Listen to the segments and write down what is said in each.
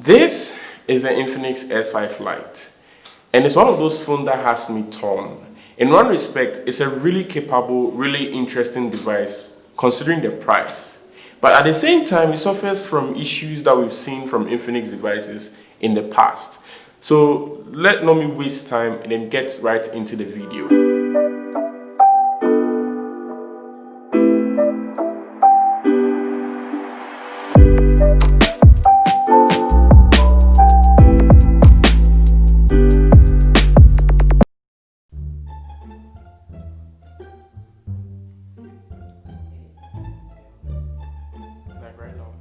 This is the Infinix S5 Lite, and it's one of those phones that has me torn. In one respect, it's a really capable, really interesting device considering the price. But at the same time, it suffers from issues that we've seen from Infinix devices in the past. So let not me waste time and then get right into the video. Like right now.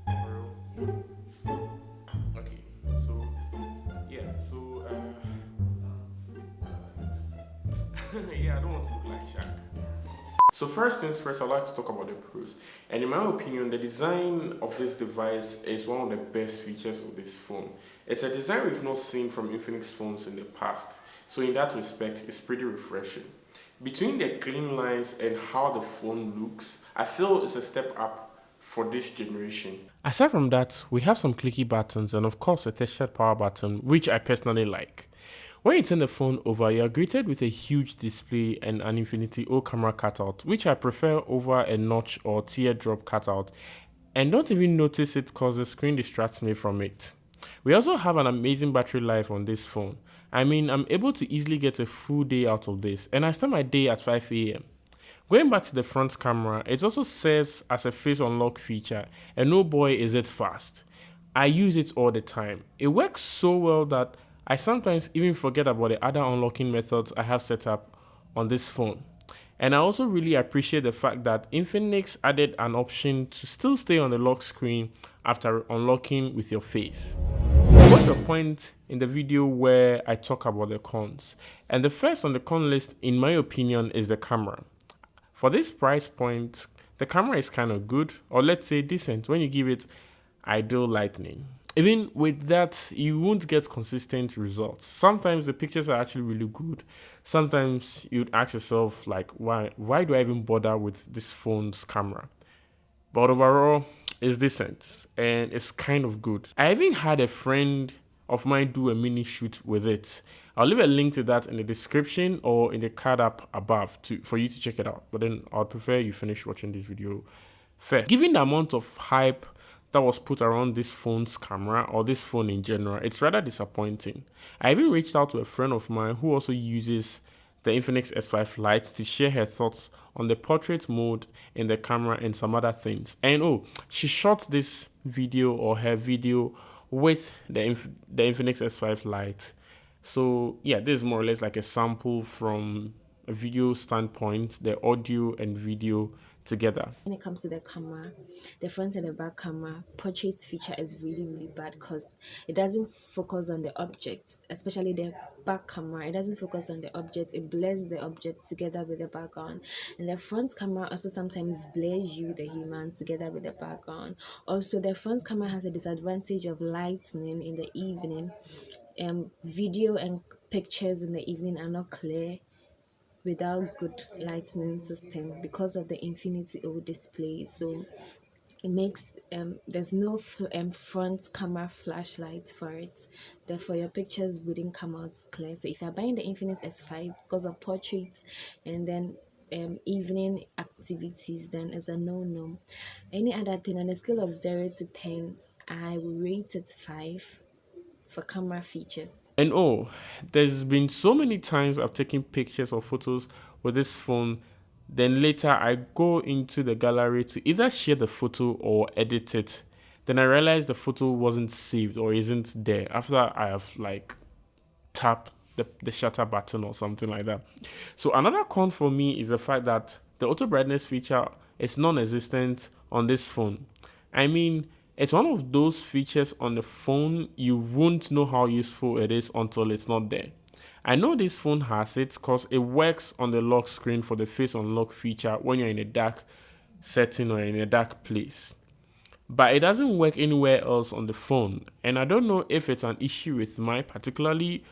For real? Okay, so yeah, so yeah, I don't want to look like Shaq. So first things first, I'd like to talk about the pros. And in my opinion, the design of this device is one of the best features of this phone. It's a design we've not seen from Infinix phones in the past. So in that respect, it's pretty refreshing. Between the clean lines and how the phone looks, I feel it's a step up for this generation. Aside from that, we have some clicky buttons and of course a textured power button, which I personally like. When you turn the phone over, you are greeted with a huge display and an Infinity O camera cutout, which I prefer over a notch or teardrop cutout, and don't even notice it because the screen distracts me from it. We also have an amazing battery life on this phone. I mean, I'm able to easily get a full day out of this, and I start my day at 5 a.m. Going back to the front camera, it also serves as a face unlock feature, and oh boy is it fast. I use it all the time. It works so well that I sometimes even forget about the other unlocking methods I have set up on this phone. And I also really appreciate the fact that Infinix added an option to still stay on the lock screen after unlocking with your face. What's your point in the video where I talk about the cons? And the first on the con list, in my opinion, is the camera. For this price point, the camera is kind of good, or let's say decent, when you give it ideal lighting. Even with that, you won't get consistent results. Sometimes the pictures are actually really good. Sometimes you'd ask yourself, like, why do I even bother with this phone's camera? But overall, it's decent and it's kind of good. I even had a friend of mine do a mini shoot with it. I'll leave a link to that in the description or in the card up above for you to check it out. But then I'd prefer you finish watching this video first. Given the amount of hype that was put around this phone's camera or this phone in general, it's rather disappointing. I even reached out to a friend of mine who also uses the Infinix S5 Lite to share her thoughts on the portrait mode in the camera and some other things. And she shot this video or her video with the Infinix S5 Lite. So yeah, this is more or less like a sample from a video standpoint, the audio and video together. When it comes to the camera, the front and the back camera, portrait feature is really bad because it doesn't focus on the objects, especially the back camera. It doesn't focus on the objects, it blurs the objects together with the background. And the front camera also sometimes blurs you, the human, together with the background. Also, the front camera has a disadvantage of lightning in the evening. Video and pictures in the evening are not clear without good lighting system because of the Infinity O display. So it makes there's no front camera flashlight for it, therefore your pictures wouldn't come out clear. So if you're buying the Infinix S5 because of portraits and then evening activities, then it's a no. Any other thing on a scale of 0 to 10, I will rate it 5 for camera features. And there's been so many times I've taken pictures or photos with this phone, then later I go into the gallery to either share the photo or edit it. Then I realize the photo wasn't saved or isn't there after I have like tapped the shutter button or something like that. So another con for me is the fact that the auto brightness feature is non-existent on this phone. I mean, it's one of those features on the phone you won't know how useful it is until it's not there. I know this phone has it because it works on the lock screen for the face unlock feature when you're in a dark setting or in a dark place. But it doesn't work anywhere else on the phone. And I don't know if it's an issue with mine particularly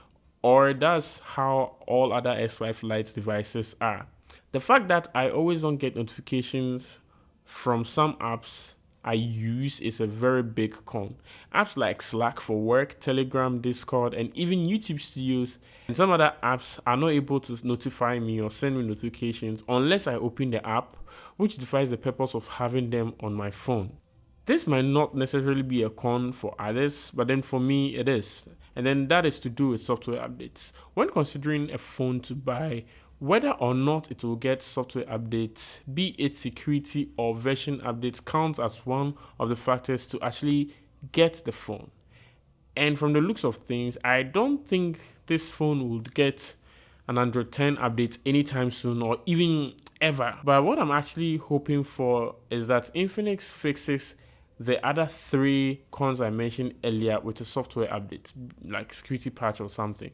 or that's how all other S5 Lite devices are. The fact that I always don't get notifications from some apps I use is a very big con. Apps like Slack for work, Telegram, Discord, and even YouTube Studios and some other apps are not able to notify me or send me notifications unless I open the app, which defies the purpose of having them on my phone. This might not necessarily be a con for others, but then for me it is. And then that is to do with software updates. When considering a phone to buy, whether or not it will get software updates, be it security or version updates, counts as one of the factors to actually get the phone. And from the looks of things, I don't think this phone would get an Android 10 update anytime soon or even ever. But what I'm actually hoping for is that Infinix fixes the other three cons I mentioned earlier with a software update, like security patch or something.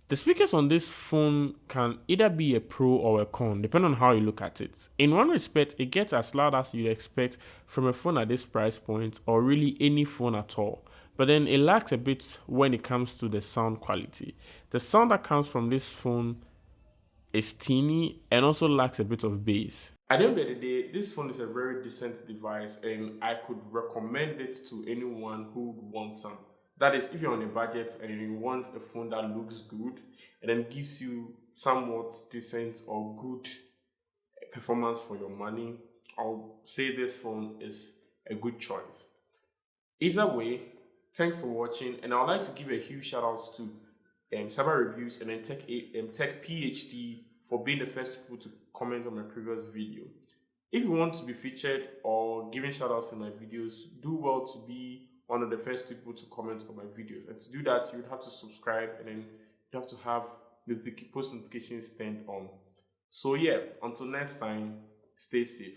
The speakers on this phone can either be a pro or a con, depending on how you look at it. In one respect, it gets as loud as you'd expect from a phone at this price point, or really any phone at all. But then it lacks a bit when it comes to the sound quality. The sound that comes from this phone is teeny and also lacks a bit of bass. At the end of the day, this phone is a very decent device and I could recommend it to anyone who would want some. That is, if you're on a budget and you want a phone that looks good and then gives you somewhat decent or good performance for your money, I'll say this phone is a good choice. Either way, thanks for watching, and I'd like to give a huge shout out to Cyber Reviews and then Tech PhD for being the first people to comment on my previous video. If you want to be featured or given shout outs in my videos, do well to be one of the first people to comment on my videos. And to do that, you would have to subscribe and then you have to have the post notifications turned on. So yeah, until next time, stay safe.